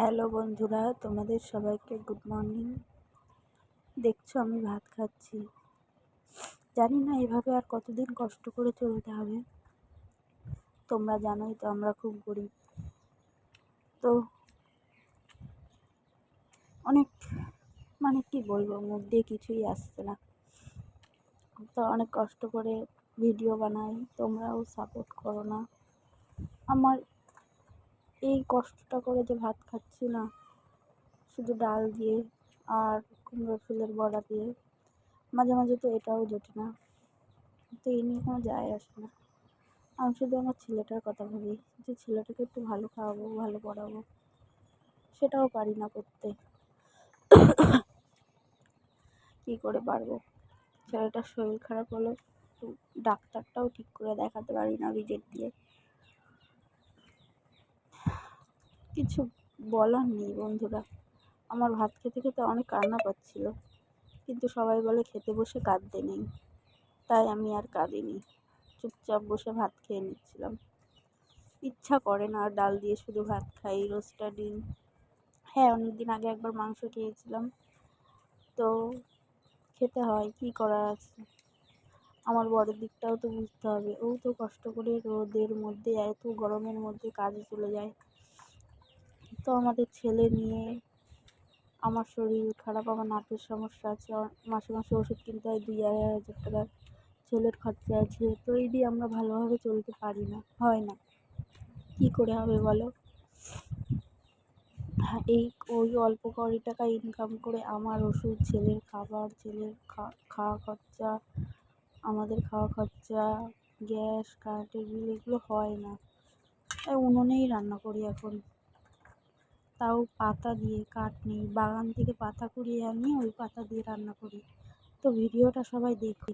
Hello বন্ধুরা, তোমাদের সবাইকে গুড মর্নিং। দেখছো আমি ভাত খাচ্ছি। জানি না এভাবে আর কতদিন কষ্ট করে চলতে হবে। তোমরা জানোই তো আমরা খুব গরিব। তো অনেক কি বলবো, মুখ দিয়ে কিছুই আসছে না। তো অনেক কষ্ট করে ভিডিও বানাই, তোমরাও সাপোর্ট করো না। আমার এই কষ্টটা করে যে ভাত খাচ্ছি না, শুধু ডাল দিয়ে আর কুমড়ো ফুলের বড়া দিয়ে, মাঝে মাঝে তো এটাও জোটে না। তো এই নিয়ে কোনো যায় আসে না। আমি শুধু আমার ছেলেটার কথা ভাবি, যে ছেলেটাকে একটু ভালো খাওয়াবো, ভালো পড়াবো, সেটাও পারি না করতে। কী করে পারবো? ছেলেটার শরীর খারাপ হলো, তো ডাক্তারটাও ঠিক করে দেখাতে পারি না ভিজিট দিয়ে। কিছু বলার নেই বন্ধুরা। আমার ভাত খেতে খেতে অনেক কান্না পাচ্ছিল, কিন্তু সবাই বলে খেতে বসে কাঁদতে নেই, তাই আমি আর কাঁদিনি। চুপচাপ বসে ভাত খেয়ে নিচ্ছিলাম। ইচ্ছা করে না আর ডাল দিয়ে শুধু ভাত খাই, রোস্টা ডিম। হ্যাঁ, অনেকদিন আগে একবার মাংস খেয়েছিলাম, তো খেতে হয়, কী করার আছে। আমার বড়ের দিকটাও তো বুঝতে হবে, ও তো কষ্ট করে রোদের মধ্যে, এত গরমের মধ্যে কাজে চলে যায়। তো আমাদের ছেলে নিয়ে, আমার শরীর খারাপ, আমার নাকের সমস্যা আছে, মাসে মাসে ওষুধ কিনতে হয় 2-2.5 হাজার টাকার। ছেলের খরচা আছে, তো এই দিয়ে আমরা ভালোভাবে চলতে পারি না, হয় না। কী করে হবে বলো? এই ওই অল্প কড়ি টাকা ইনকাম করে আমার ওষুধ, ছেলের খাবার, ছেলের খাওয়া খরচা, আমাদের খাওয়া খরচা, গ্যাস, কারেন্টের বিল, এগুলো হয় না। তাই উনুনেই রান্না করি এখন, তাও পাতা দিয়ে, কাঠ নেই, বাগান থেকে পাতা কুড়িয়ে আনিয়ে ওই পাতা দিয়ে রান্না করি। তো ভিডিওটা সবাই দেখো।